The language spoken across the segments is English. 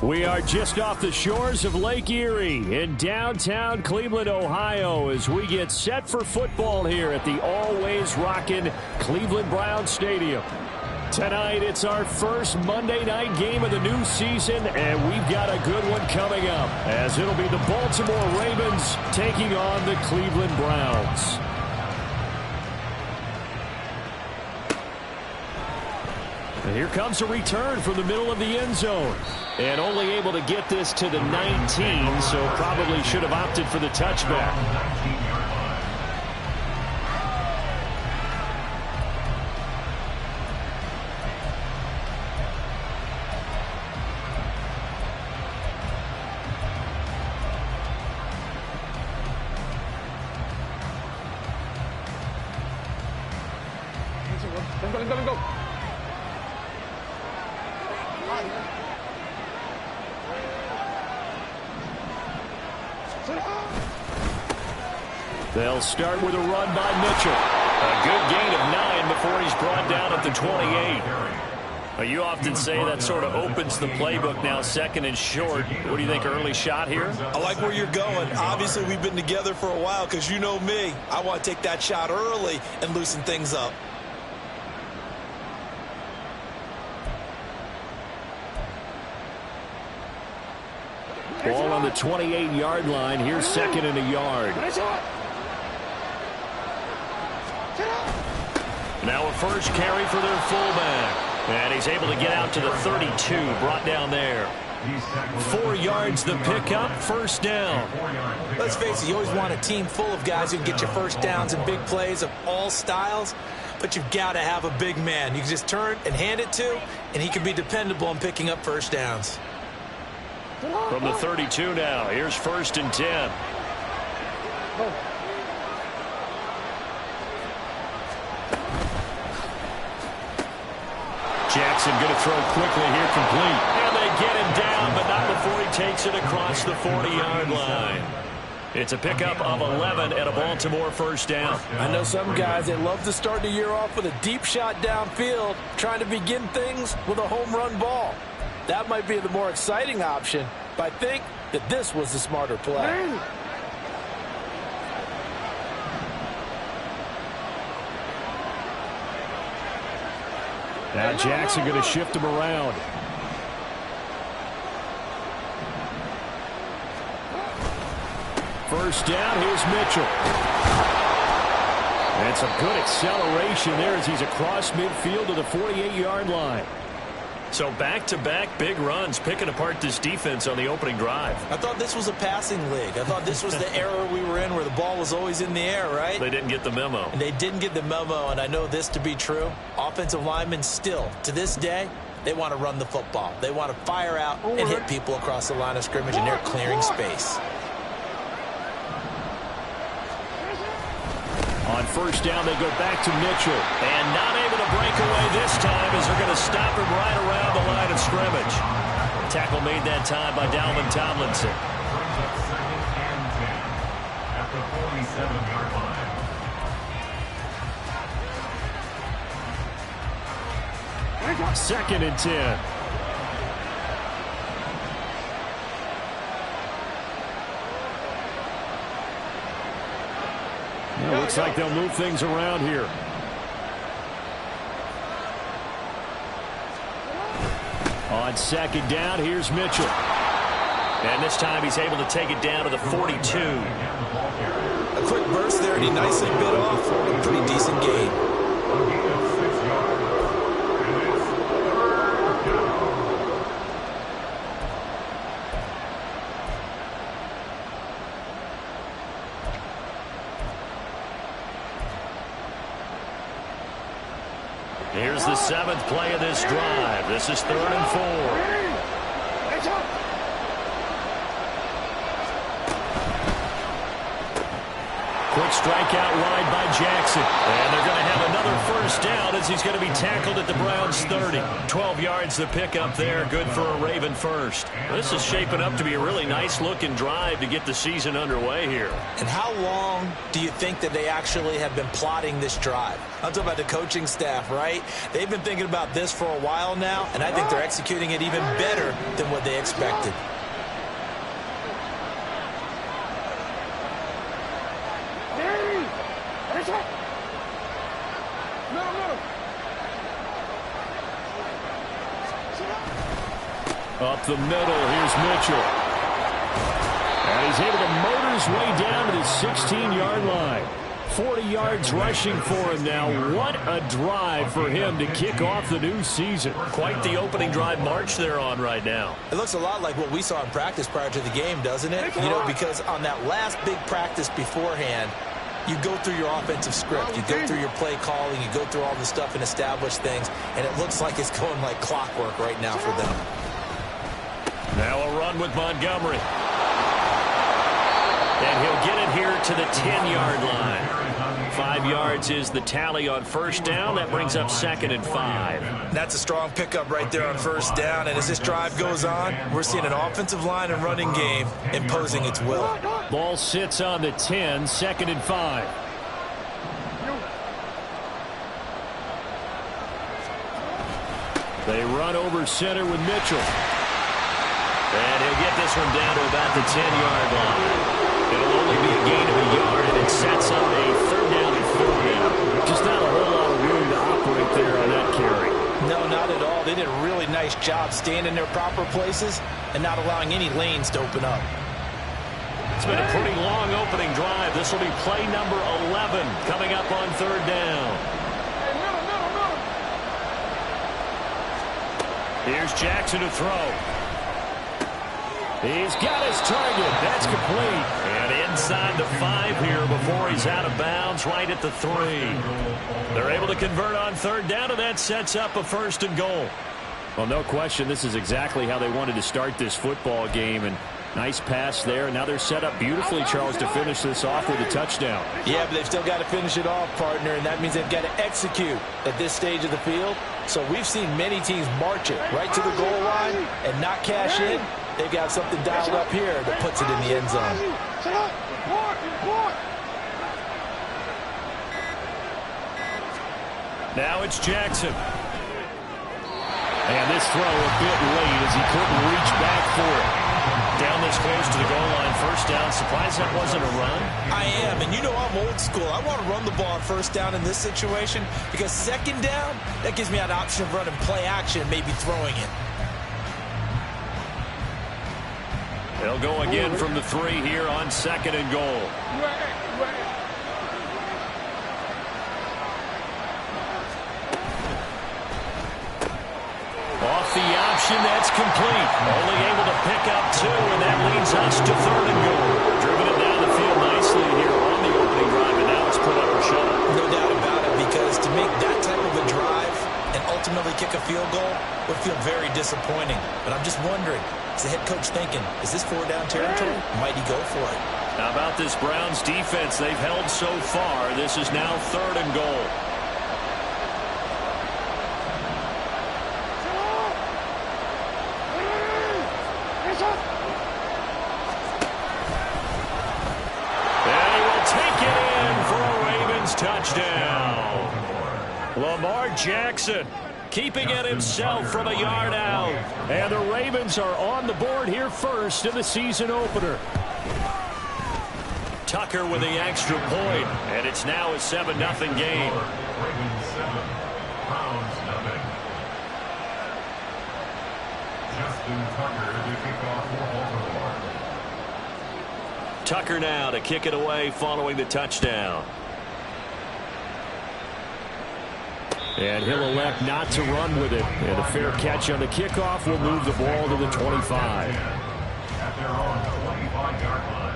We are just off the shores of Lake Erie in downtown Cleveland, Ohio, as we get set for football here at the always rockin' Cleveland Browns Stadium. Tonight, it's our first Monday night game of the new season, and we've got a good one coming up, as it'll be the Baltimore Ravens taking on the Cleveland Browns. And here comes a return from the middle of the end zone. And only able to get this to the 19, so probably should have opted for the touchback. Let go. They'll start with a run by Mitchell. A good gain of 9 before he's brought down at the 28. You often say that sort of opens the playbook now, second and short. What do you think, early shot here? I like where you're going. Obviously, we've been together for a while because you know me. I want to take that shot early and loosen things up. Ball on the 28-yard line. Here's second and a yard. Now a first carry for their fullback. And he's able to get out to the 32, brought down there. 4 yards the pickup, first down. Let's face it, you always want a team full of guys who can get you first downs and big plays of all styles. But you've got to have a big man you can just turn and hand it to, and he can be dependable in picking up first downs. From the 32 now, here's first and 10. Jackson going to throw quickly here, complete. And they get him down, but not before he takes it across the 40-yard line. It's a pickup of 11 and a Baltimore first down. I know some guys, they love to start the year off with a deep shot downfield, trying to begin things with a home run ball. That might be the more exciting option, but I think that this was the smarter play. Now Jackson going to shift him around. First down, here's Mitchell. And some good acceleration there as he's across midfield to the 48-yard line. So back-to-back big runs, picking apart this defense on the opening drive. I thought this was a passing league. I thought this was the era we were in where the ball was always in the air, right? They didn't get the memo. And they didn't get the memo, and I know this to be true. Offensive linemen still, to this day, they want to run the football. They want to fire out and hit people across the line of scrimmage, and they're clearing space. On first down, they go back to Mitchell. And not able to break away this time as they're going to stop him right around the line of scrimmage. Tackle made that time by Dalvin Tomlinson. At the 47-yard line. Second and 10. Well, looks like they'll move things around here. On second down, here's Mitchell. And this time he's able to take it down to the 42. A quick burst there, and he nicely bit off a pretty decent gain. Here's the 7th play of this drive. This is 3rd and 4. Quick strikeout wide by Jackson. And they're going to have another first down as he's going to be tackled at the Browns' 30. 12 yards to pick up there. Good for a Raven first. This is shaping up to be a really nice-looking drive to get the season underway here. And how long do you think that they actually have been plotting this drive? I'm talking about the coaching staff, right? They've been thinking about this for a while now, and I think they're executing it even better than what they expected. Up the middle, here's Mitchell. And he's able to motor his way down to the 16-yard line. 40 yards rushing for him now. What a drive for him to kick off the new season. Quite the opening drive march they're on right now. It looks a lot like what we saw in practice prior to the game, doesn't it? You know, because on that last big practice beforehand, you go through your offensive script. You go through your play calling. You go through all the stuff and establish things. And it looks like it's going like clockwork right now for them. Now a run with Montgomery. And he'll get it here to the 10-yard line. 5 yards is the tally on first down. That brings up 2nd and 5. That's a strong pickup right there on first down. And as this drive goes on, we're seeing an offensive line and running game imposing its will. Ball sits on the 10, 2nd and 5. They run over center with Mitchell. And he'll get this one down to about the 10-yard line. It'll only be a gain of a yard, and it sets up a 3rd down and 4 now. Just not a whole lot of room to operate there on that carry. No, not at all. They did a really nice job staying in their proper places and not allowing any lanes to open up. It's been a pretty long opening drive. This will be play number 11 coming up on 3rd down. Here's Jackson to throw. He's got his target. That's complete. And inside the 5 here before he's out of bounds, right at the 3. They're able to convert on 3rd down, and that sets up a 1st and goal. Well, no question, this is exactly how they wanted to start this football game. And nice pass there. Now they're set up beautifully, Charles, to finish this off with a touchdown. Yeah, but they've still got to finish it off, partner, and that means they've got to execute at this stage of the field. So we've seen many teams march it right to the goal line and not cash in. They've got something dialed up here that puts it in the end zone. Now it's Jackson. And this throw a bit late as he couldn't reach back for it. Down this close to the goal line, 1st down. Surprised that wasn't a run? I am, and you know I'm old school. I want to run the ball on 1st down in this situation because 2nd down, that gives me an option of running play action, maybe throwing it. They'll go again from the 3 here on 2nd and goal. Off the option, that's complete. Only able to pick up 2, and that leads us to 3rd and goal. Driven it down the field nicely here on the opening drive, and now it's put up or shut up. No doubt about it, because to make that type of a drive and ultimately kick a field goal would feel very disappointing. But I'm just wondering, is the head coach thinking, is this 4-down territory? Might he go for it? How about this Browns defense they've held so far? This is now 3rd and goal. And he will take it in for a Ravens touchdown. Lamar Jackson keeping it himself from a yard out. And the Ravens are on the board here first in the season opener. Tucker with the extra point, and it's now a 7-0 game. Ravens 7, Browns 0. Justin Tucker to kick off for Baltimore. Tucker now to kick it away following the touchdown. And he'll elect not to run with it. And a fair catch on the kickoff will move the ball to the 25. At their own 25-yard line.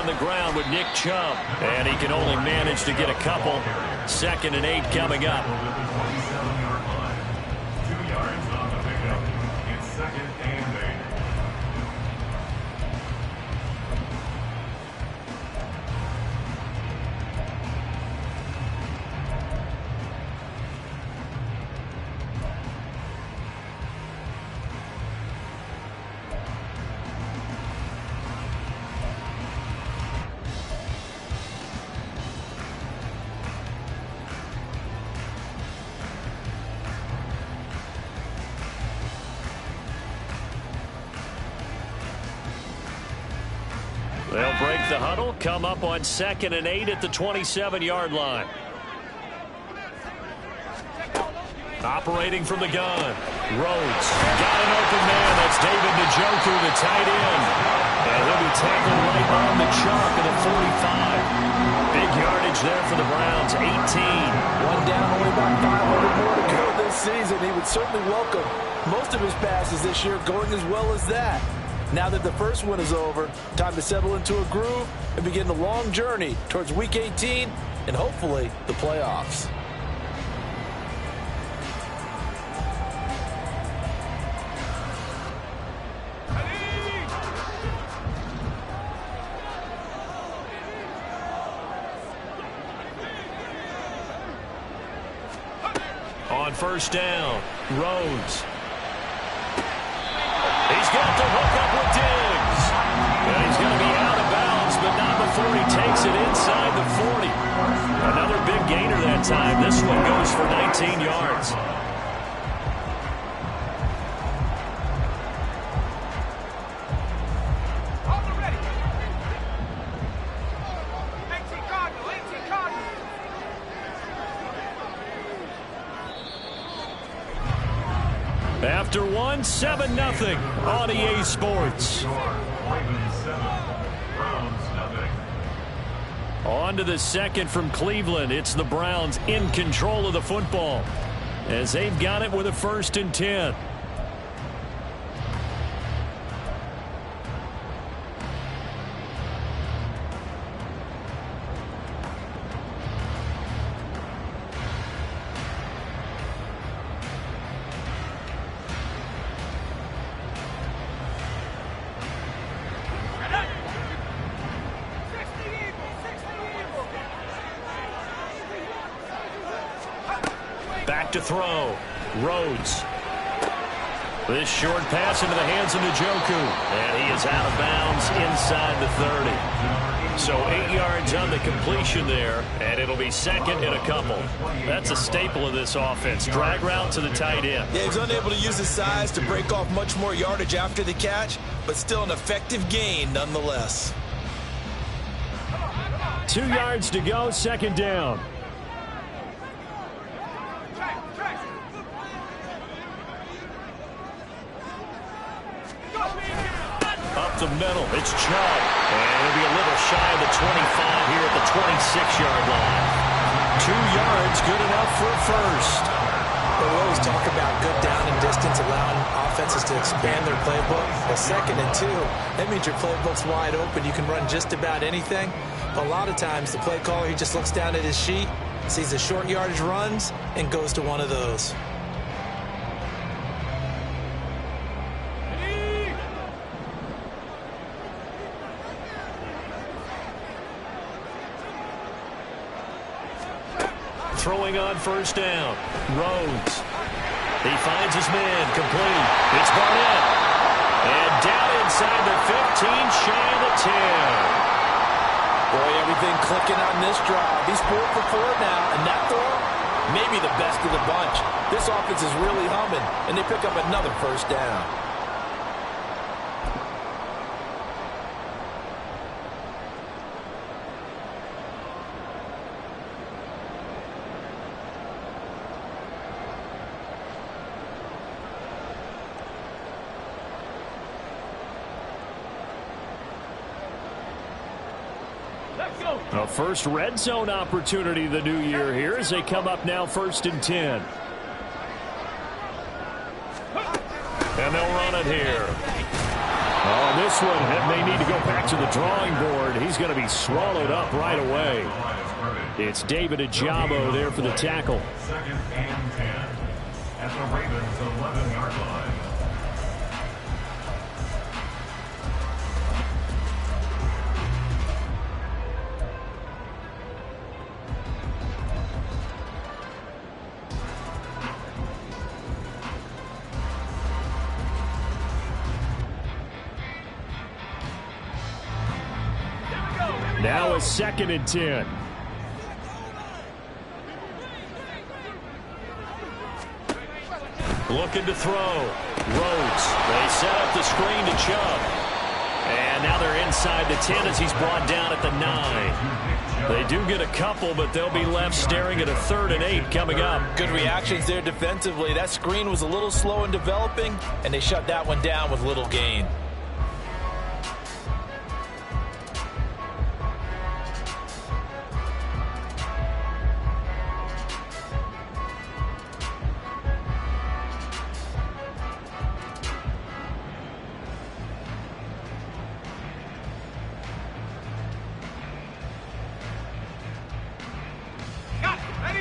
on the ground with Nick Chubb. And he can only manage to get a couple. 2nd and 8 coming up. 2 yards on the pickup. It's 2nd and 8. They'll break the huddle, come up on 2nd and 8 at the 27-yard line. Operating from the gun. Rhodes got an open man. That's David Njoku, the tight end. And he'll be tackled right on the chalk of the 45. Big yardage there for the Browns, 18. One down, only about 500 more to go this season. He would certainly welcome most of his passes this year going as well as that. Now that the first one is over, time to settle into a groove and begin the long journey towards Week 18 and hopefully the playoffs. On 1st down, Rhodes. He's got the hook up with Diggs. And he's going to be out of bounds, but not before he takes it inside the 40. Another big gainer that time. This one goes for 19 yards. After one, 7-0 on EA Sports. On to the second from Cleveland. It's the Browns in control of the football as they've got it with a 1st and 10. To throw. Rhodes. This short pass into the hands of Njoku. And he is out of bounds inside the 30. So 8 yards on the completion there. And it'll be 2nd and a couple. That's a staple of this offense. Drag route to the tight end. Yeah, he's unable to use his size to break off much more yardage after the catch, but still an effective gain nonetheless. 2 yards to go, 2nd down. Up the middle, it's Chubb. And it'll be a little shy of the 25 here at the 26-yard line. 2 yards, good enough for a 1st. But we always talk about good down and distance, allowing offenses to expand their playbook. A 2nd and 2, that means your playbook's wide open. You can run just about anything. But a lot of times, the play caller, he just looks down at his sheet, sees the short yardage runs, and goes to one of those. Throwing on 1st down. Rhodes. He finds his man. Complete. It's Barnett. And down inside the 15, shy of the 10. Boy, everything clicking on this drive. He's 4 for 4 now. And that throw, maybe the best of the bunch. This offense is really humming. And they pick up another 1st down. A first red zone opportunity the new year here as they come up now 1st and 10. And they'll run it here. Oh, this one may need to go back to the drawing board. He's going to be swallowed up right away. It's David Ajabo there for the tackle. Second and 10 at the Ravens' 11-yard line. Now a 2nd and 10. Looking to throw. Rhodes. They set up the screen to Chubb. And now they're inside the 10 as he's brought down at the 9. They do get a couple, but they'll be left staring at a 3rd and 8 coming up. Good reactions there defensively. That screen was a little slow in developing, and they shut that one down with little gain.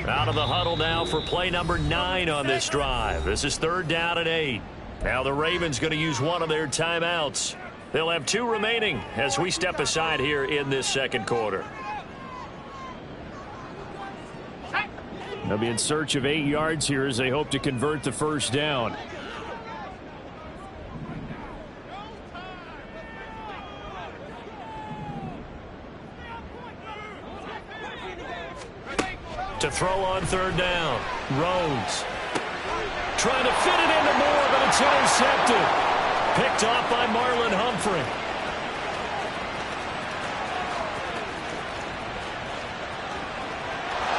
Out of the huddle now for play number 9 on this drive. This is 3rd down and 8. Now the Ravens going to use one of their timeouts. They'll have 2 remaining as we step aside here in this 2nd quarter. They'll be in search of 8 yards here as they hope to convert the 1st down. To throw on 3rd down. Rhodes trying to fit it into Moore, but it's intercepted. Picked off by Marlon Humphrey.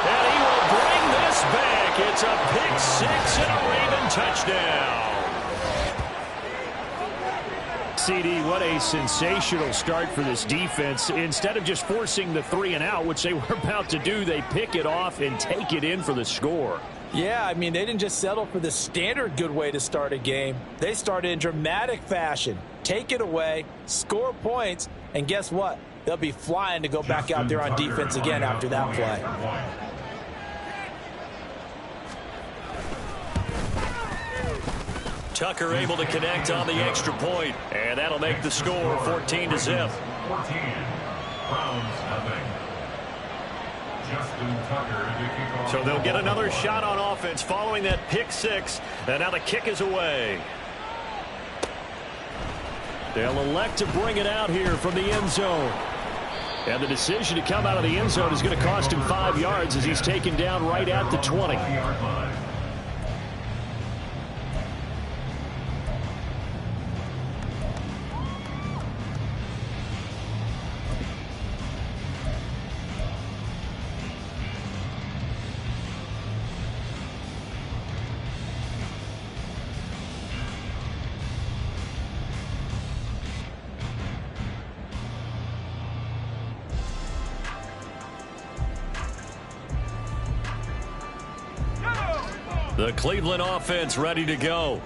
And he will bring this back. It's a pick 6 and a Raven touchdown. CD, what a sensational start for this defense. Instead of just forcing the 3 and out, which they were about to do, they pick it off and take it in for the score. Yeah, I mean, they didn't just settle for the standard good way to start a game. They started in dramatic fashion. Take it away, score points, and guess what? They'll be flying to go back out there on defense again after that play. Tucker able to connect on the extra point, and that'll make the score 14-0. 14. Browns nothing. Justin Tucker to kick off. So they'll get another shot on offense following that pick 6, and now the kick is away. They'll elect to bring it out here from the end zone. And the decision to come out of the end zone is going to cost him 5 yards as he's taken down right at the 20. The Cleveland offense ready to go.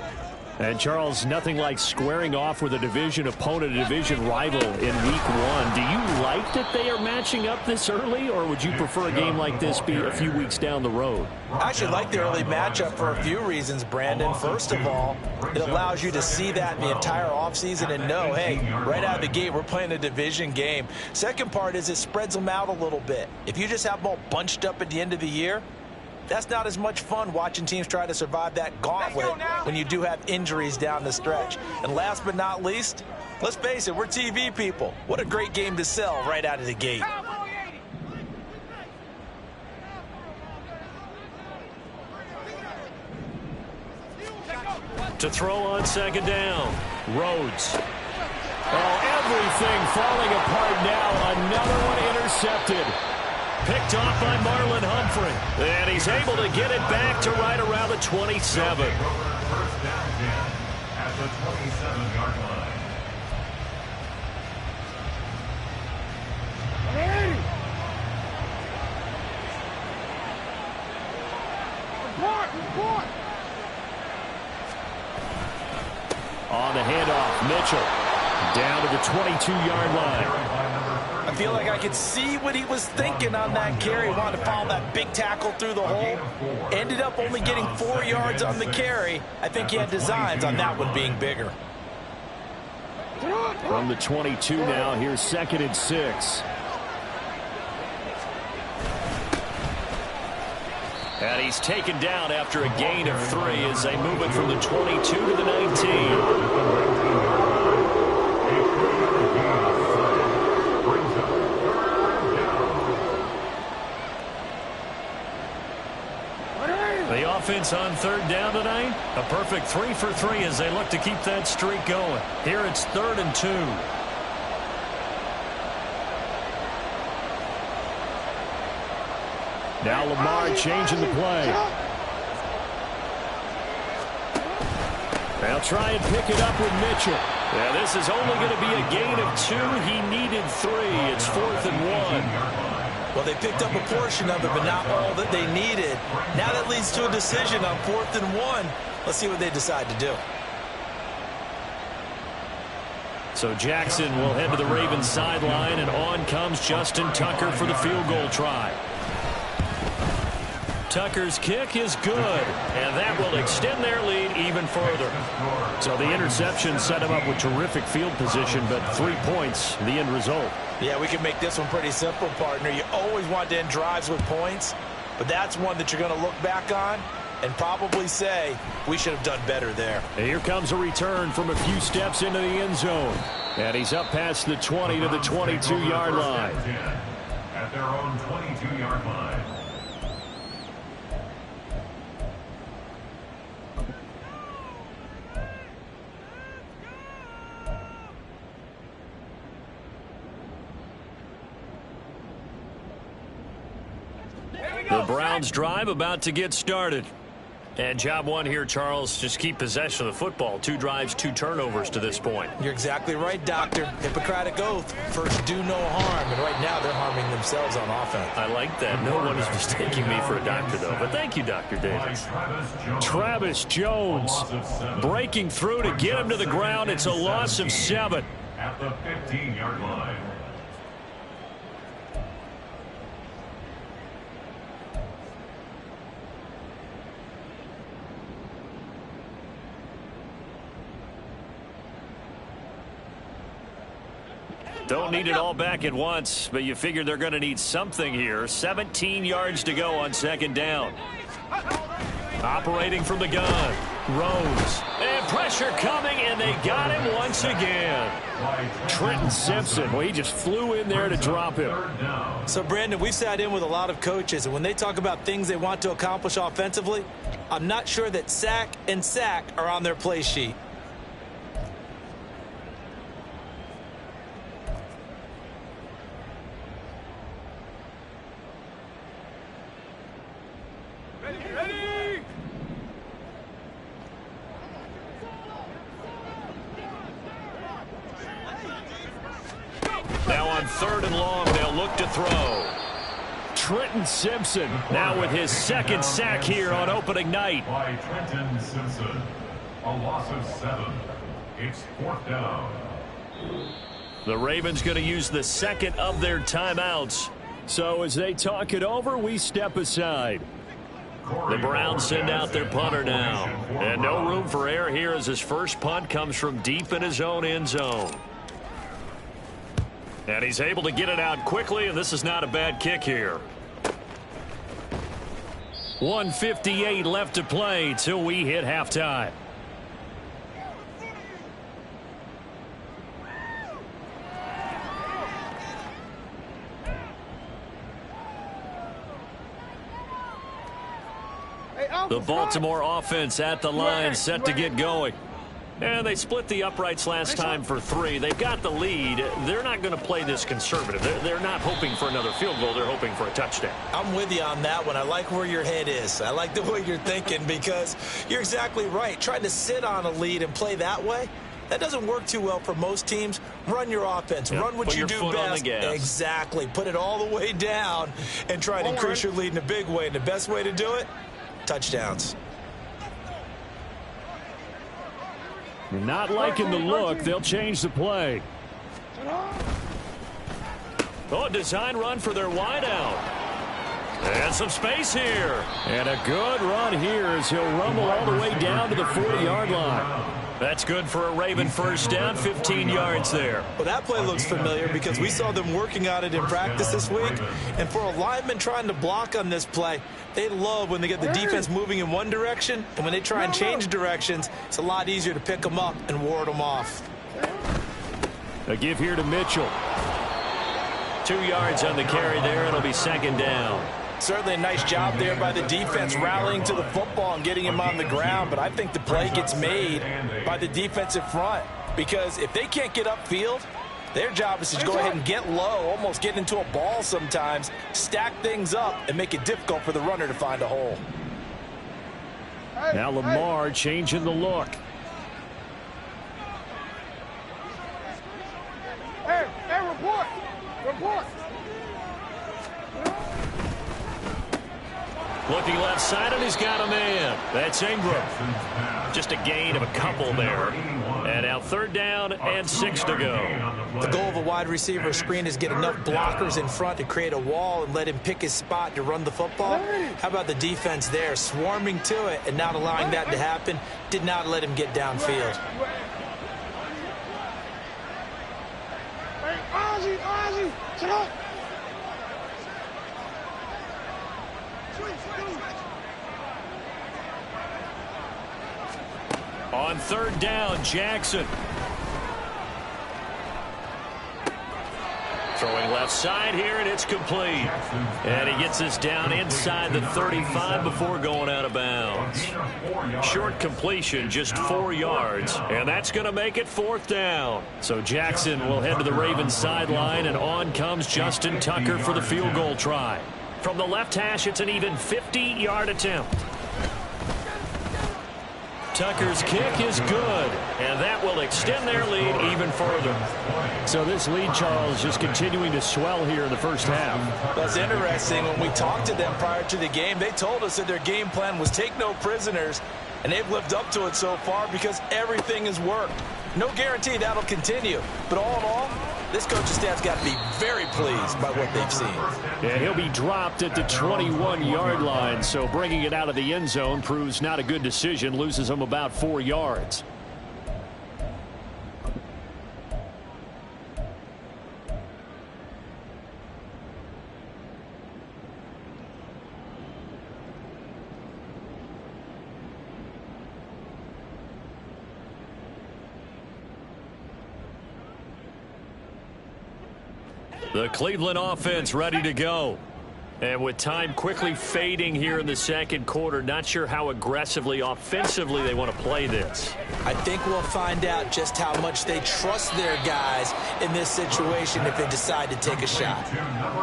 And, Charles, nothing like squaring off with a division opponent, a division rival in week 1. Do you like that they are matching up this early, or would you prefer a game like this be a few weeks down the road? I actually like the early matchup for a few reasons, Brandon. First of all, it allows you to see that in the entire offseason and know, hey, right out of the gate, we're playing a division game. Second part is it spreads them out a little bit. If you just have them all bunched up at the end of the year, that's not as much fun watching teams try to survive that gauntlet when you do have injuries down the stretch. And last but not least, let's face it, we're TV people. What a great game to sell right out of the gate. To throw on 2nd down. Rhodes. Oh, everything falling apart now. Another one intercepted. Picked off by Marlon Humphrey. And he's able to get it back to right around the 27. First down at the 27-yard line. On the handoff, Mitchell. Down to the 22-yard line. I feel like I could see what he was thinking on that carry. He wanted to follow that big tackle through the hole. Ended up only getting 4 yards on the carry. I think he had designs on that one being bigger. From the 22 now, here's 2nd and 6. And he's taken down after a gain of 3 as they move it from the 22 to the 19. The offense on 3rd down tonight, a perfect 3 for 3 as they look to keep that streak going. Here it's 3rd and 2. Now Lamar changing the play. They'll try and pick it up with Mitchell. Yeah, this is only going to be a gain of 2. He needed 3. It's 4th and 1. Well, they picked up a portion of it, but not all that they needed. Now that leads to a decision on 4th and 1. Let's see what they decide to do. So Jackson will head to the Ravens sideline, and on comes Justin Tucker for the field goal try. Tucker's kick is good, and that will extend their lead even further. So the interception set him up with terrific field position, but 3 points, the end result. Yeah, we can make this one pretty simple, partner. You always want to end drives with points, but that's one that you're going to look back on and probably say, we should have done better there. And here comes a return from a few steps into the end zone. And he's up past the 20 to the 22-yard line. At their own 22-yard line. The Browns drive about to get started. And job one here, Charles, just keep possession of the football. 2 drives, 2 turnovers to this point. You're exactly right, Doctor. Hippocratic oath. First, do no harm. And right now, they're harming themselves on offense. I like that. No one is mistaking me for a doctor, though. But thank you, Dr. Davis. Travis Jones breaking through to get him to the ground. It's a loss of 7. At the 15-yard line. Don't need it all back at once, but you figure they're going to need something here. 17 yards to go on 2nd down. Operating from the gun. Rose. And pressure coming, and they got him once again. Trenton Simpson, well, he just flew in there to drop him. So, Brandon, we've sat in with a lot of coaches, and when they talk about things they want to accomplish offensively, I'm not sure that sack and sack are on their play sheet. Now on 3rd and long, they'll look to throw. Trenton Simpson now with his 2nd sack here on opening night. By Trenton Simpson. A loss of 7. It's 4th down. The Ravens going to use the 2nd of their timeouts. So as they talk it over, we step aside. The Browns send out their punter now. And no room for error here as his first punt comes from deep in his own end zone. And he's able to get it out quickly, and this is not a bad kick here. 1:58 left to play till we hit halftime. The Baltimore offense at the line, set to get going. And they split the uprights last time for 3. They've got the lead. They're not going to play this conservative. They're not hoping for another field goal. They're hoping for a touchdown. I'm with you on that one. I like where your head is. I like the way you're thinking because you're exactly right. Trying to sit on a lead and play that way, that doesn't work too well for most teams. Run your offense. Yep. Run what you do best. Exactly. Put it all the way down and try to increase your lead in a big way. And the best way to do it, touchdowns. Not liking the look. They'll change the play. Oh, design run for their wideout. And some space here. And a good run here as he'll rumble all the way down to the 40-yard line. That's good for a Raven first down, 15 yards there. Well, that play looks familiar because we saw them working on it in practice this week. And for a lineman trying to block on this play, they love when they get the defense moving in one direction. And when they try and change directions, it's a lot easier to pick them up and ward them off. A give here to Mitchell. 2 yards on the carry there. It'll be second down. Certainly a nice job there by the defense rallying to the football and getting him on the ground. But I think the play gets made by the defensive front. Because if they can't get upfield, their job is to go ahead and get low, almost get into a ball sometimes, stack things up, and make it difficult for the runner to find a hole. Now Lamar changing the look. Hey, report. Looking left side, and he's got a man. That's Ingram. Just a gain of a couple there. And now third down and 6 to go. The goal of a wide receiver screen is get enough blockers in front to create a wall and let him pick his spot to run the football. How about the defense there, swarming to it and not allowing that to happen? Did not let him get downfield. Hey, Ozzy, sit up. On third down, Jackson. Throwing left side here, and it's complete. And he gets this down inside the 35 before going out of bounds. Short completion, just 4 yards, and that's going to make it fourth down. So Jackson will head to the Ravens sideline, and on comes Justin Tucker for the field goal try. From the left hash, it's an even 50-yard attempt. Tucker's kick is good, and that will extend their lead even further. So this lead, Charles, just continuing to swell here in the first half. That's interesting. When we talked to them prior to the game, they told us that their game plan was take no prisoners, and they've lived up to it so far because everything has worked. No guarantee that'll continue, but all in all, this coaching staff's got to be very pleased by what they've seen. And he'll be dropped at the 21-yard line, so bringing it out of the end zone proves not a good decision, loses him about 4 yards. The Cleveland offense ready to go. And with time quickly fading here in the second quarter, not sure how aggressively, offensively they want to play this. I think we'll find out just how much they trust their guys in this situation if they decide to take a shot.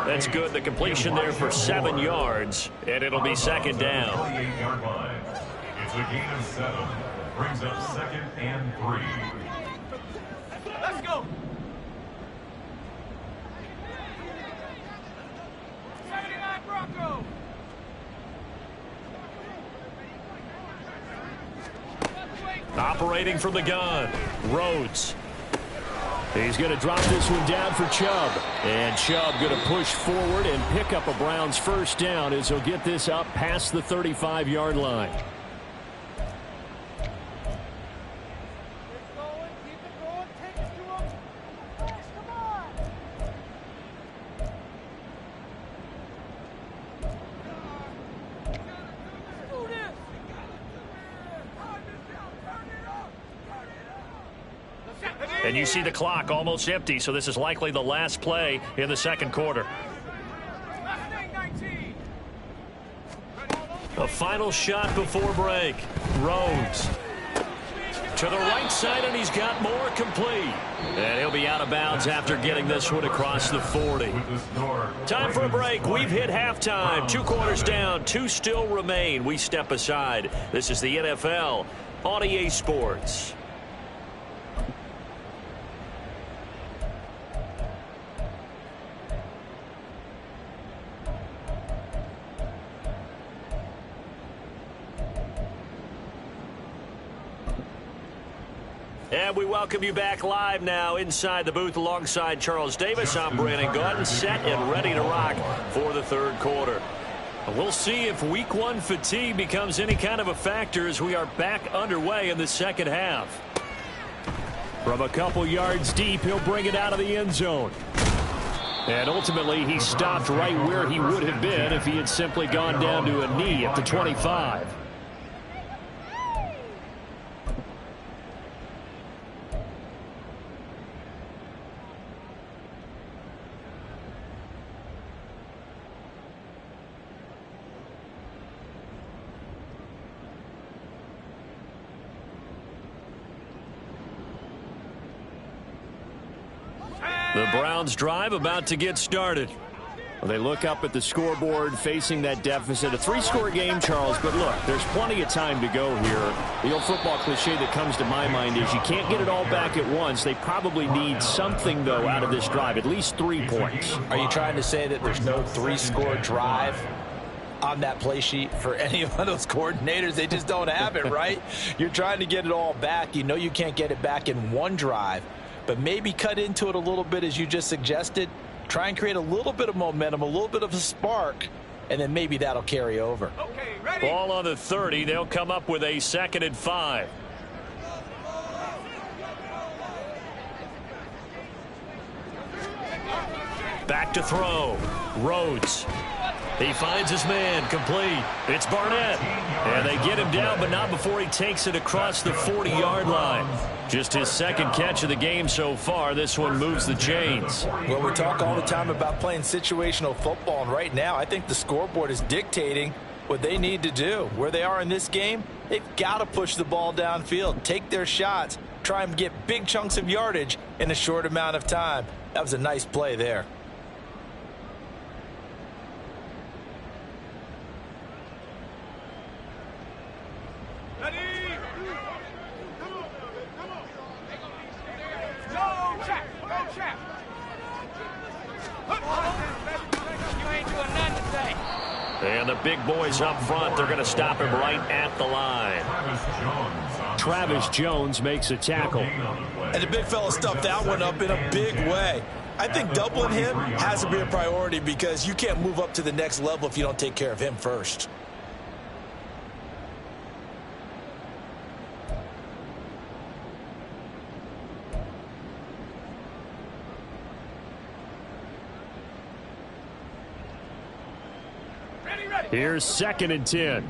That's good. The completion there for 7 yards, and it'll be second down. 28-yard line. It's a gain of 7. Brings up second and 3. Let's go. Operating from the gun, Rhodes. He's going to drop this one down for Chubb. And Chubb going to push forward and pick up a Browns first down as he'll get this up past the 35-yard line. And you see the clock almost empty, so this is likely the last play in the second quarter. A final shot before break. Rhodes to the right side, and he's got more complete. And he'll be out of bounds after getting this one across the 40. Time for a break. We've hit halftime. 2 quarters down, 2 still remain. We step aside. This is the NFL on EA Sports. And we welcome you back live now inside the booth alongside Charles Davis. I'm Brandon Gordon, set and ready to rock for the third quarter. We'll see if week one fatigue becomes any kind of a factor as we are back underway in the second half. From a couple yards deep, he'll bring it out of the end zone. And ultimately, he stopped right where he would have been if he had simply gone down to a knee at the 25. The Browns drive about to get started. They look up at the scoreboard facing that deficit. A three-score game, Charles, but look, there's plenty of time to go here. The old football cliche that comes to my mind is you can't get it all back at once. They probably need something, though, out of this drive, at least 3 points. Are you trying to say that there's no three-score drive on that play sheet for any of those coordinators? They just don't have it, right? You're trying to get it all back. You know you can't get it back in one drive. But maybe cut into it a little bit as you just suggested. Try and create a little bit of momentum, a little bit of a spark, and then maybe that'll carry over. Okay, ready? Ball on the 30. They'll come up with a 2nd and 5. Back to throw. Rhodes. He finds his man, complete. It's Barnett. And they get him down, but not before he takes it across the 40-yard line. Just his 2nd catch of the game so far. This one moves the chains. Well, we talk all the time about playing situational football, and right now I think the scoreboard is dictating what they need to do. Where they are in this game, they've got to push the ball downfield, take their shots, try and get big chunks of yardage in a short amount of time. That was a nice play there. And the big boys up front, they're going to stop him right at the line. Travis Jones makes a tackle. And the big fella stuffed that one up in a big way. I think doubling him has to be a priority because you can't move up to the next level if you don't take care of him first. Here's 2nd and 10.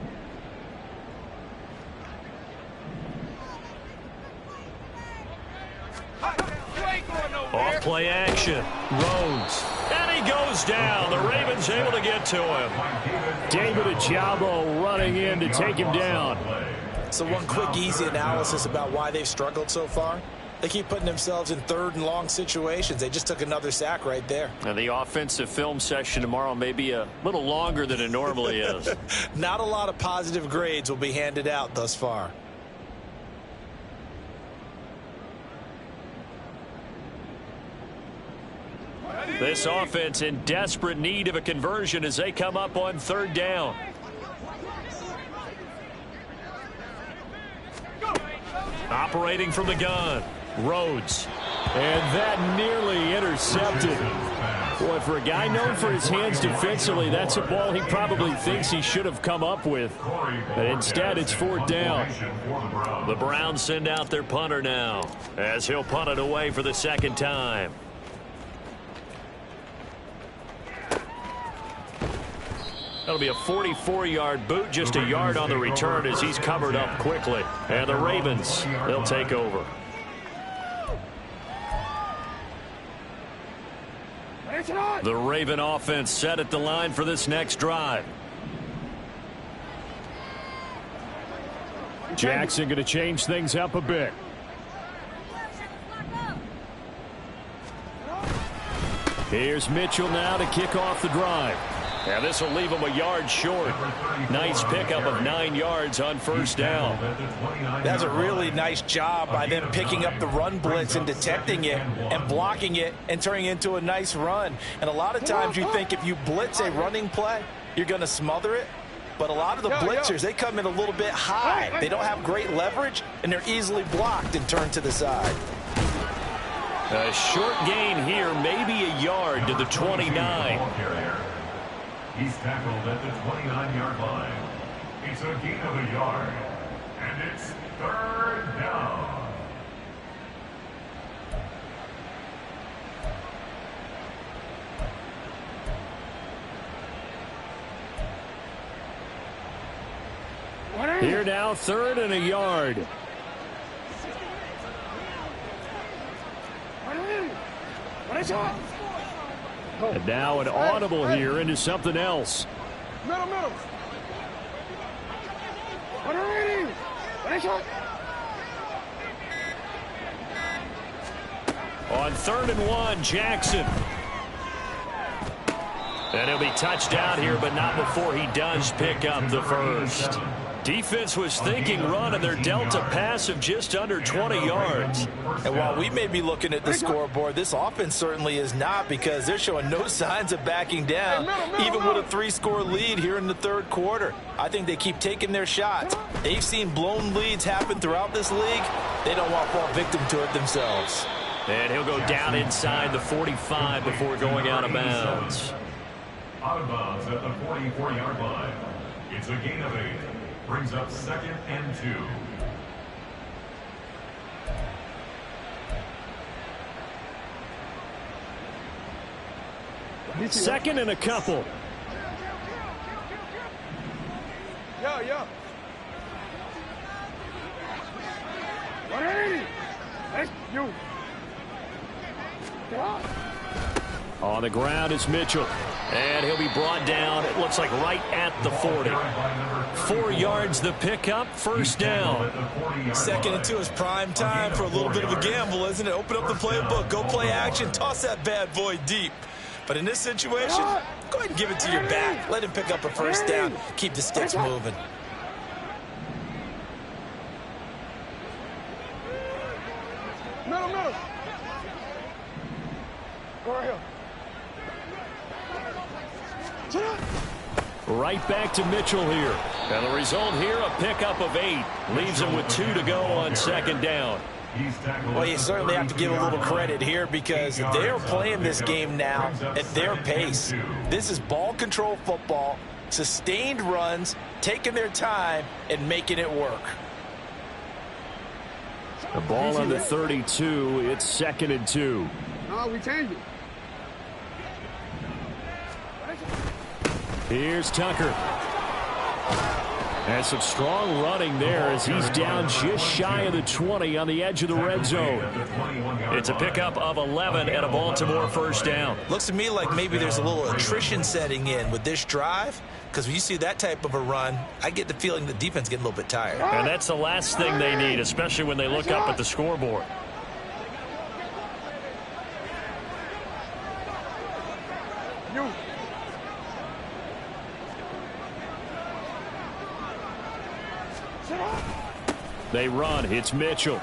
Off play action. Rhodes. And he goes down. The Ravens able to get to him. David Ajabo running in to take him down. So one quick, easy analysis about why they've struggled so far. They keep putting themselves in 3rd and long situations. They just took another sack right there. And the offensive film session tomorrow may be a little longer than it normally is. Not a lot of positive grades will be handed out thus far. This offense in desperate need of a conversion as they come up on 3rd down. Operating from the gun. Rhodes. And that nearly intercepted. Boy, for a guy known for his hands defensively, that's a ball he probably thinks he should have come up with. But instead, it's 4th down. The Browns send out their punter now as he'll punt it away for the 2nd time. That'll be a 44-yard boot, just a yard on the return as he's covered up quickly. And the Ravens, they'll take over. The Raven offense set at the line for this next drive. Jackson going to change things up a bit. Here's Mitchell now to kick off the drive. And this will leave him a yard short. Nice pickup of 9 yards on 1st down. That's a really nice job by them picking up the run blitz and detecting it and blocking it and turning it into a nice run. And a lot of times you think if you blitz a running play, you're going to smother it. But a lot of the blitzers, they come in a little bit high. They don't have great leverage, and they're easily blocked and turned to the side. A short gain here, maybe a yard to the 29. He's tackled at the 29-yard line. It's a gain of a yard, and it's 3rd down. Here now, 3rd and a yard. And now an audible here into something else. Middle. On 3rd and 1, Jackson. And he'll be touchdown here, but not before he does pick up the first. Defense was thinking run, and they're dealt a pass of just under 20 yards. And while we may be looking at the scoreboard, this offense certainly is not, because they're showing no signs of backing down, even with a 3-score lead here in the 3rd quarter. I think they keep taking their shots. They've seen blown leads happen throughout this league. They don't want to fall victim to it themselves. And he'll go down inside the 45 before going out of bounds. Out of bounds at the 44-yard line. It's a gain of 8. Brings up 2nd and 2. 2nd and a couple. Yeah. 180. That's you. On the ground is Mitchell. And he'll be brought down, it looks like right at the 40. 4 yards the pickup, 1st down. 2nd and 2 is prime time for a little bit of a gamble, isn't it? Open up the playbook, go play action, toss that bad boy deep. But in this situation, go ahead and give it to your back. Let him pick up a 1st down, keep the sticks moving. Middle. Go right here. Right back to Mitchell here. And the result here, a pickup of 8. Leaves him with 2 to go on 2nd down. Well, you certainly have to give a little credit here, because they're playing this game now at their pace. This is ball control football, sustained runs, taking their time, and making it work. The ball on the 32. It's 2nd and 2. No, we changed it. Here's Tucker. And some strong running there as he's down just shy of the 20 on the edge of the red zone. It's a pickup of 11 and a Baltimore 1st down. Looks to me like maybe there's a little attrition setting in with this drive, because when you see that type of a run, I get the feeling the defense getting a little bit tired. And that's the last thing they need, especially when they look up at the scoreboard. They run. It's Mitchell.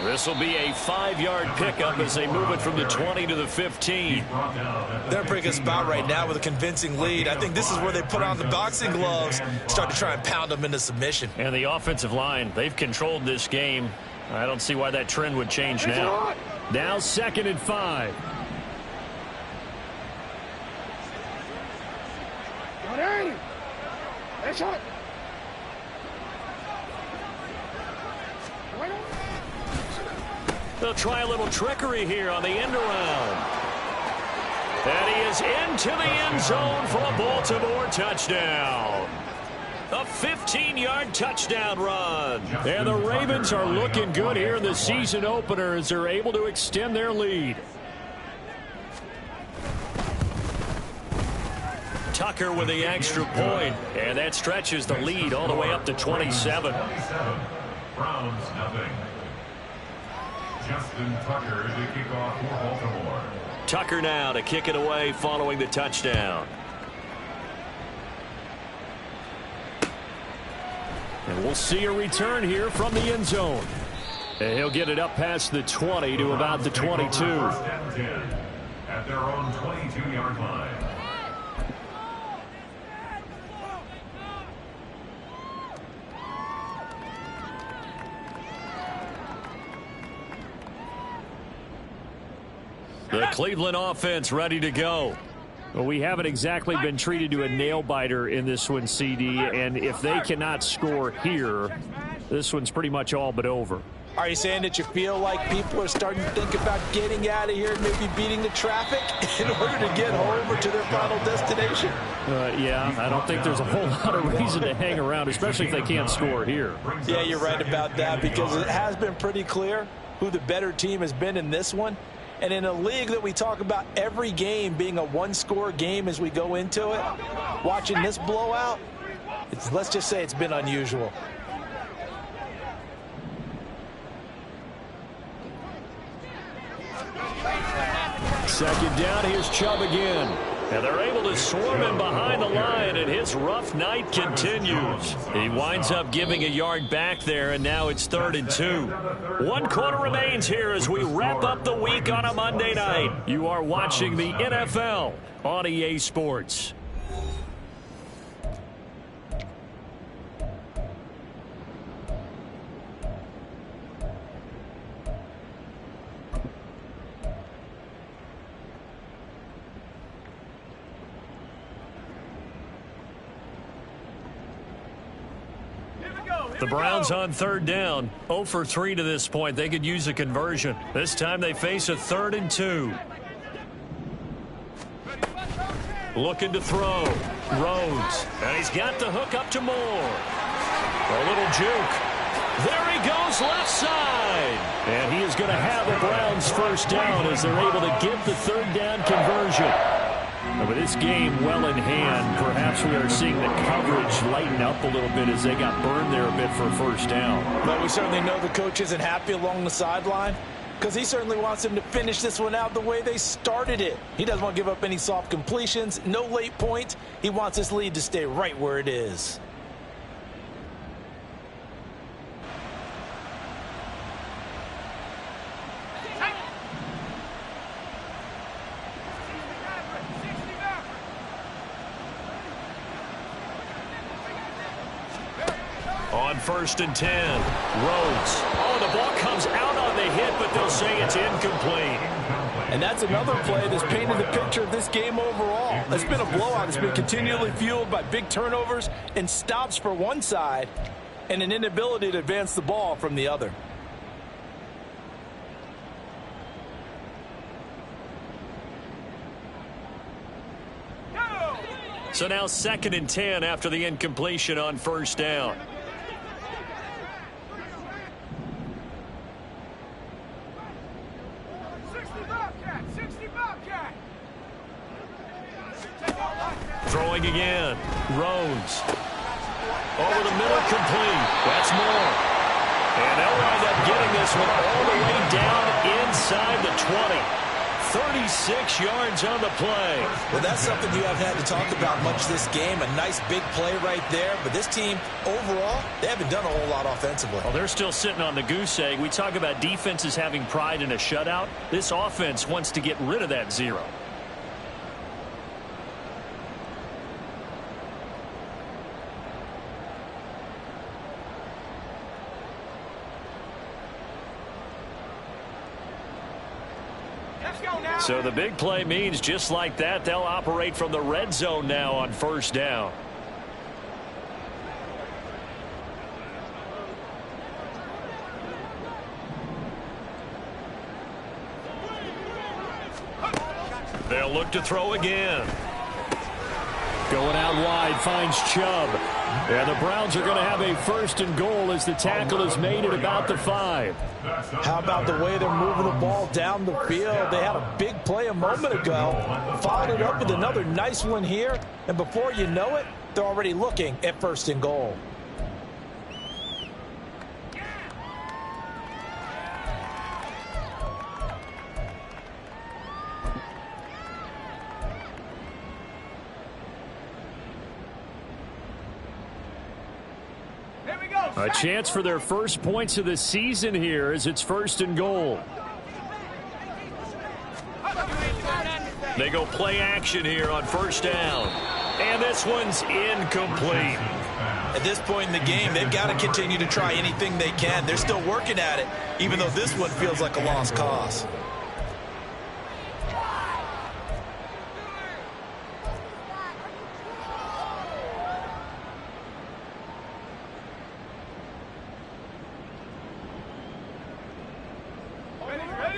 This will be a 5-yard pickup as they move it from the 20 to the 15. They're in a pretty good spot right now with a convincing lead. I think this is where they put on the boxing gloves, start to try and pound them into submission. And the offensive line, they've controlled this game. I don't see why that trend would change now. Now 2nd and 5. They'll try a little trickery here on the end around. And he is into the end zone for a Baltimore touchdown. A 15-yard touchdown run. And the Ravens are looking good here in the season opener as they're able to extend their lead. Tucker with the extra point, and that stretches the lead all the way up to 27. Browns nothing. Justin Tucker to kick off for Baltimore. Tucker now to kick it away following the touchdown. And we'll see a return here from the end zone. And he'll get it up past the 20 to about the 22. First and 10 at their own 22-yard line. Cleveland offense ready to go. Well, we haven't exactly been treated to a nail-biter in this one, CD, and if they cannot score here, this one's pretty much all but over. Are you saying that you feel like people are starting to think about getting out of here and maybe beating the traffic in order to get home or to their final destination? Yeah, I don't think there's a whole lot of reason to hang around, especially if they can't score here. Yeah, you're right about that, because it has been pretty clear who the better team has been in this one. And in a league that we talk about every game being a one-score game as we go into it, watching this blowout, let's just say it's been unusual. Second down, here's Chubb again. And they're able to swarm him behind the line, and his rough night continues. He winds up giving a yard back there, and now it's 3rd and 2. 1 quarter remains here as we wrap up the week on a Monday night. You are watching the NFL on EA Sports. The Browns on 3rd down, 0 for 3 to this point. They could use a conversion. This time they face a 3rd and 2. Looking to throw. Rhodes. And he's got the hook up to Moore. A little juke. There he goes left side. And he is going to have the Browns first down as they're able to get the 3rd down conversion. But this game well in hand, perhaps we are seeing the coverage lighten up a little bit as they got burned there a bit for a first down. But we certainly know the coach isn't happy along the sideline, because he certainly wants them to finish this one out the way they started it. He doesn't want to give up any soft completions, no late points. He wants this lead to stay right where it is. On 1st and 10, Rhodes. Oh, the ball comes out on the hit, but they'll say it's incomplete. And that's another play that's painted the picture of this game overall. It's been a blowout. It's been continually fueled by big turnovers and stops for one side and an inability to advance the ball from the other. So now 2nd and 10 after the incompletion on 1st down. Throwing again. Rhodes. Over the middle, complete. That's more. And they'll wind up getting this one all the way down inside the 20. 36 yards on the play. Well, that's something you haven't had to talk about much this game. A nice big play right there. But this team, overall, they haven't done a whole lot offensively. Well, they're still sitting on the goose egg. We talk about defenses having pride in a shutout. This offense wants to get rid of that 0. So the big play means just like that, they'll operate from the red zone now on 1st down. They'll look to throw again. Going out wide, finds Chubb. And the Browns are going to have a 1st and goal as the tackle is made at about the 5. How about the way they're moving the ball down the field? They had a big play a moment ago, followed it up with another nice one here, and before you know it, they're already looking at 1st and goal. A chance for their first points of the season here as it's 1st and goal. They go play action here on 1st down. And this one's incomplete. At this point in the game, they've got to continue to try anything they can. They're still working at it, even though this one feels like a lost cause.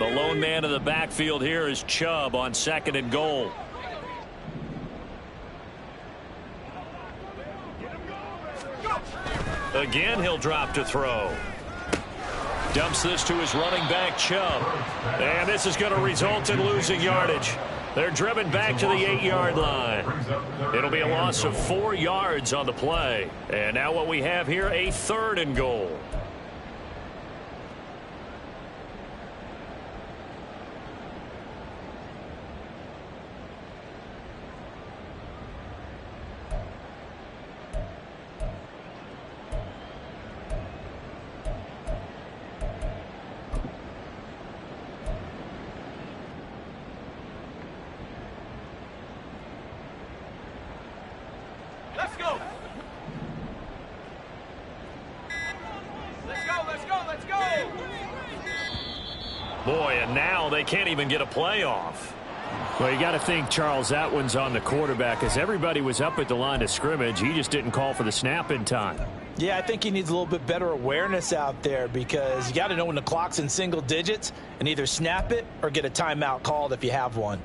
The lone man in the backfield here is Chubb on 2nd and goal. Again, he'll drop to throw. Dumps this to his running back, Chubb. And this is going to result in losing yardage. They're driven back to the 8-yard line. It'll be a loss of 4 yards on the play. And now what we have here, a 3rd and goal. Let's go. Let's go, let's go, let's go. Boy, and now they can't even get a playoff. Well, you got to think, Charles, that one's on the quarterback, as everybody was up at the line of scrimmage. He just didn't call for the snap in time. Yeah, I think he needs a little bit better awareness out there, because you got to know when the clock's in single digits and either snap it or get a timeout called if you have one.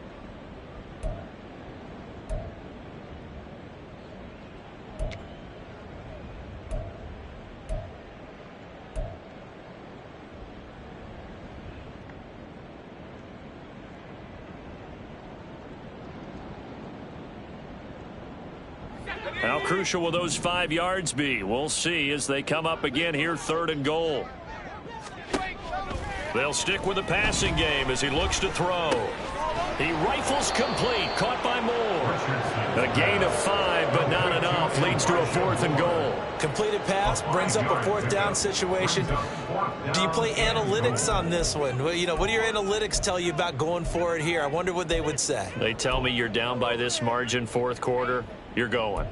How crucial will those 5 yards be? We'll see as they come up again here, 3rd and goal. They'll stick with the passing game as he looks to throw. He rifles complete, caught by Moore. A gain of 5, but not enough. Leads to a 4th and goal. Completed pass brings up a 4th down situation. Do you play analytics on this one? Well, you know, what do your analytics tell you about going for it here? I wonder what they would say. They tell me you're down by this margin, 4th quarter. You're going.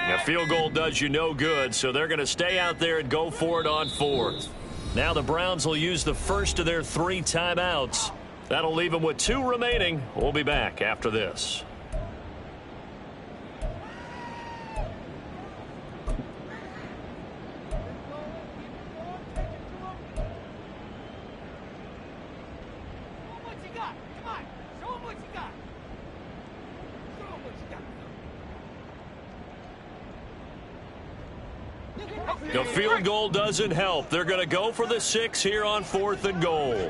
A field goal does you no good, so they're going to stay out there and go for it on 4th. Now the Browns will use the first of their 3 timeouts. That'll leave them with 2 remaining. We'll be back after this. The field goal doesn't help. They're going to go for the 6 here on 4th and goal.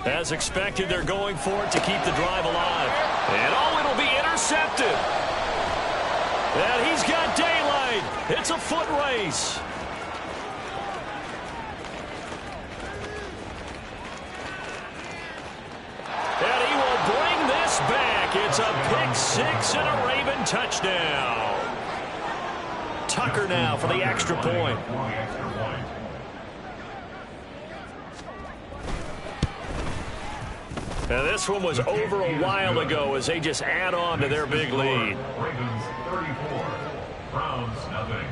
As expected, they're going for it to keep the drive alive. And oh, it'll be intercepted. And he's got daylight. It's a foot race. And he will bring this back. It's a pick-6 and a Raven touchdown. Tucker now for the extra point. Now this one was over a while ago as they just add on to their big lead. Ravens 34, Browns nothing.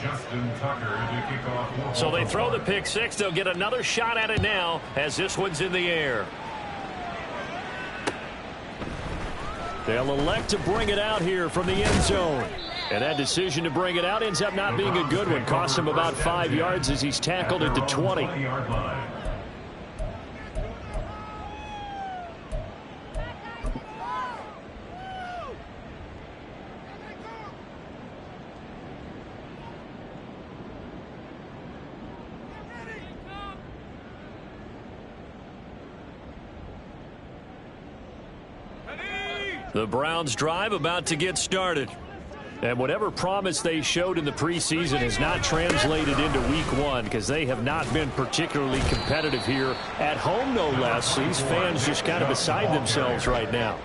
Justin Tucker to kick off. So they throw the pick-6. They'll get another shot at it now as this one's in the air. They'll elect to bring it out here from the end zone. And that decision to bring it out ends up not being a good one. Cost him about 5 yards as he's tackled at the 20. 20-yard line. The Browns drive about to get started. And whatever promise they showed in the preseason has not translated into week 1 because they have not been particularly competitive here at home, no less. These fans just kind of beside themselves right now.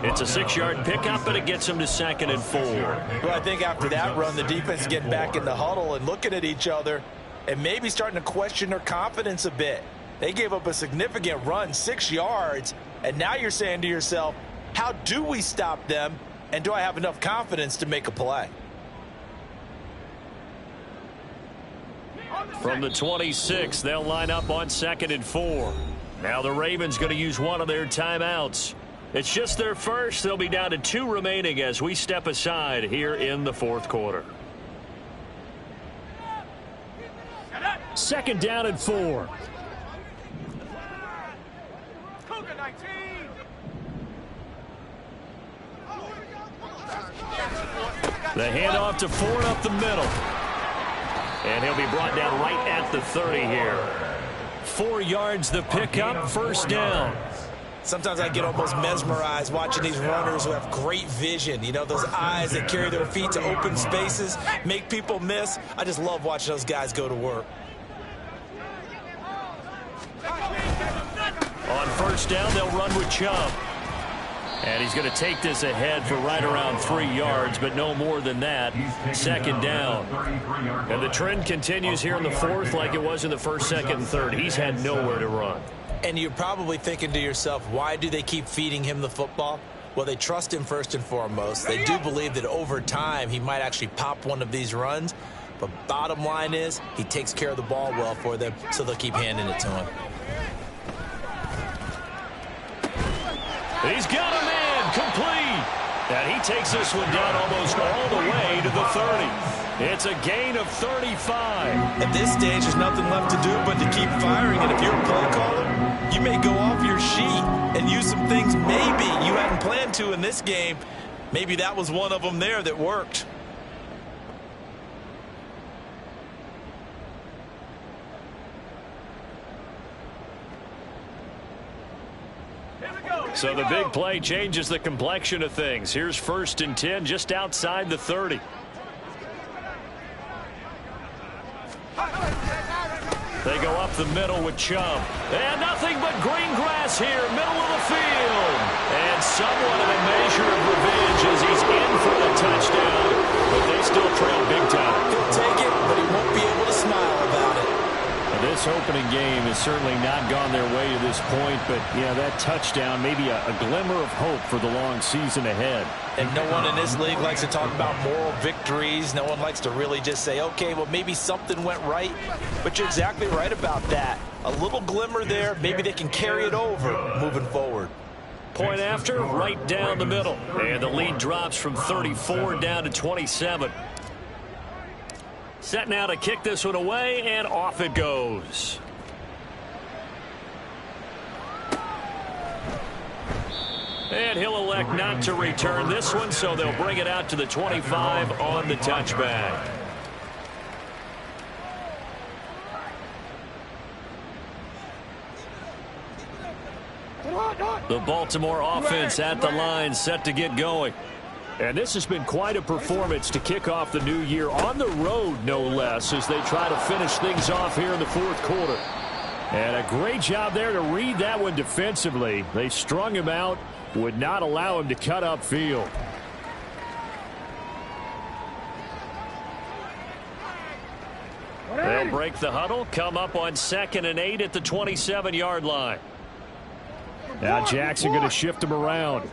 It's a 6-yard pickup, but it gets them to 2nd and 4. Well, I think after that run, the defense is getting back in the huddle and looking at each other and maybe starting to question their confidence a bit. They gave up a significant run, 6 yards, And now you're saying to yourself, how do we stop them? And do I have enough confidence to make a play? From the 26, they'll line up on 2nd and 4. Now the Ravens going to use one of their timeouts. It's just their first. They'll be down to 2 remaining as we step aside here in the 4th quarter. 2nd down and 4. The handoff to Ford up the middle. And he'll be brought down right at the 30 here. 4 yards the pickup, 1st down. Sometimes I get almost mesmerized watching these runners who have great vision. You know, those eyes that carry their feet to open spaces, make people miss. I just love watching those guys go to work. On 1st down, they'll run with Chubb. And he's going to take this ahead for right around 3 yards, but no more than that. 2nd down. And the trend continues here in the 4th like it was in the 1st, 2nd, and 3rd. He's had nowhere to run. And you're probably thinking to yourself, why do they keep feeding him the football? Well, they trust him first and foremost. They do believe that over time he might actually pop one of these runs. But bottom line is he takes care of the ball well for them, so they'll keep handing it to him. He's got a man complete. And he takes this one down almost all the way to the 30. It's a gain of 35. At this stage, there's nothing left to do but to keep firing. And if you're a play caller, you may go off your sheet and use some things maybe you hadn't planned to in this game. Maybe that was one of them there that worked. So the big play changes the complexion of things. Here's 1st and 10 just outside the 30. They go up the middle with Chubb. And nothing but green grass here, middle of the field. And somewhat of a measure of revenge as he's in for the touchdown. But they still trail big time. He'll take it, but he won't be able to smile about it. This opening game has certainly not gone their way to this point, but, yeah, that touchdown, maybe a glimmer of hope for the long season ahead. And no one in this league likes to talk about moral victories. No one likes to really just say, okay, well, maybe something went right. But you're exactly right about that. A little glimmer there. Maybe they can carry it over moving forward. Point after, right down the middle. And the lead drops from 34 down to 27. Set now to kick this one away, and off it goes. And he'll elect not to return this one, so they'll bring it out to the 25 on the touchback. The Baltimore offense at the line, set to get going. And this has been quite a performance to kick off the new year on the road, no less, as they try to finish things off here in the 4th quarter. And a great job there to read that one defensively. They strung him out, would not allow him to cut upfield. They'll break the huddle, come up on 2nd and 8 at the 27-yard line. Now Jackson going to shift him around.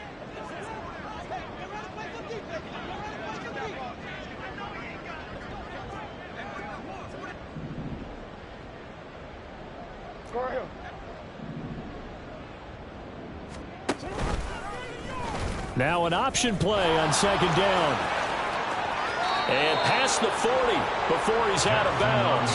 Now an option play on 2nd down. And past the 40 before he's out of bounds.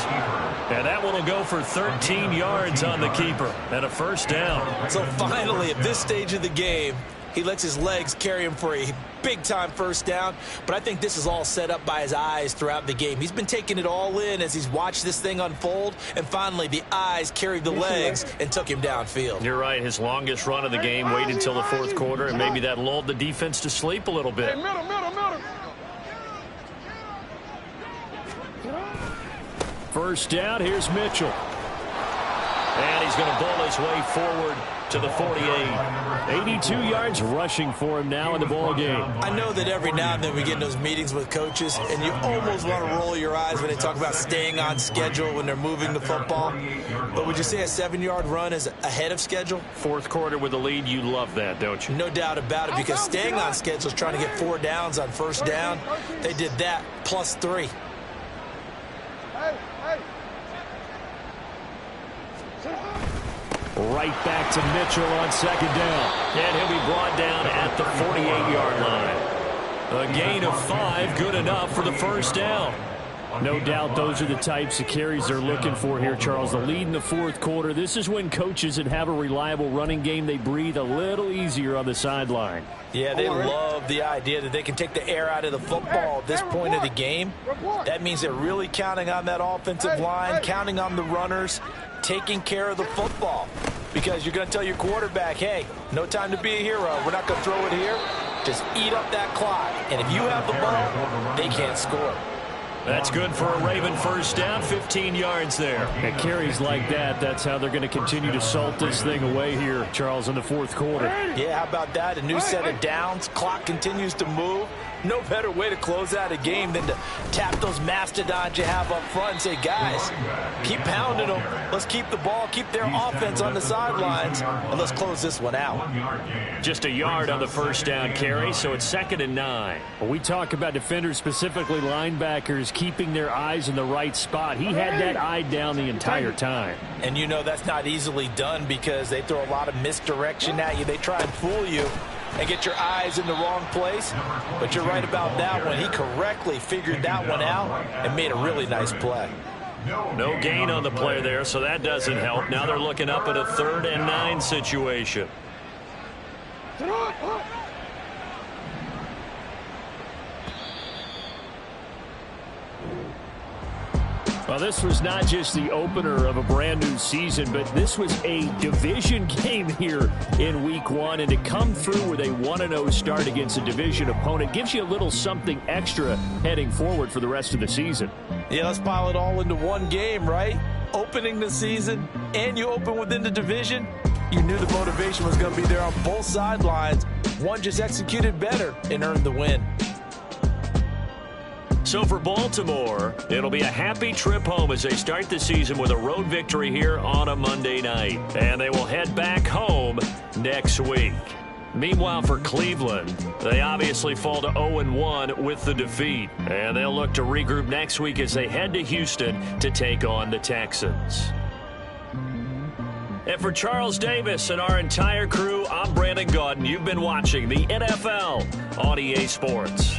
And that one will go for 13 yards on the keeper and a 1st down. So finally, at this stage of the game, he lets his legs carry him for a big-time 1st down. But I think this is all set up by his eyes throughout the game. He's been taking it all in as he's watched this thing unfold. And finally, the eyes carried the legs and took him downfield. You're right. His longest run of the game waited until the 4th quarter, and maybe that lulled the defense to sleep a little bit. First down, here's Mitchell. And he's going to bowl his way forward to the 48. 82 yards rushing for him now in the ball game. I know that every now and then we get in those meetings with coaches, and you almost want to roll your eyes when they talk about staying on schedule when they're moving the football. But would you say a 7-yard run is ahead of schedule? Fourth quarter with the lead, you love that, don't you? No doubt about it, because staying on schedule is trying to get 4 downs on first down. They did that plus 3. Right back to Mitchell on second down. And he'll be brought down at the 48-yard line. A gain of 5, good enough for the first down. No doubt those are the types of carries they're looking for here, Charles. The lead in the fourth quarter. This is when coaches that have a reliable running game, they breathe a little easier on the sideline. Yeah, they love the idea that they can take the air out of the football at this point of the game. That means they're really counting on that offensive line, counting on the runners, taking care of the football. Because you're going to tell your quarterback, hey, no time to be a hero. We're not going to throw it here. Just eat up that clock. And if you have the ball, they can't score. That's good for a Raven first down, 15 yards there. At carries like that, that's how they're going to continue to salt this thing away here, Charles, in the fourth quarter. Yeah, how about that? A new set of downs. Clock continues to move. No better way to close out a game than to tap those mastodons you have up front and say, guys, keep pounding them. Let's keep the ball, keep their offense on the sidelines, and let's close this one out. Just a yard on the first down carry, so it's 2nd and 9. When we talk about defenders, specifically linebackers, keeping their eyes in the right spot, he had that eye down the entire time. And you know that's not easily done because they throw a lot of misdirection at you. They try and fool you and get your eyes in the wrong place. But you're right about that one. He correctly figured that one out and made a really nice play. No gain on the play there, so that doesn't help. Now they're looking up at a 3rd and 9 situation. Well, this was not just the opener of a brand new season, but this was a division game here in week 1. And to come through with a 1-0 start against a division opponent gives you a little something extra heading forward for the rest of the season. Yeah, let's pile it all into one game, right? Opening the season, and you open within the division. You knew the motivation was going to be there on both sidelines. One just executed better and earned the win. So for Baltimore, it'll be a happy trip home as they start the season with a road victory here on a Monday night. And they will head back home next week. Meanwhile, for Cleveland, they obviously fall to 0-1 with the defeat. And they'll look to regroup next week as they head to Houston to take on the Texans. And for Charles Davis and our entire crew, I'm Brandon Gaudin. You've been watching the NFL on EA Sports.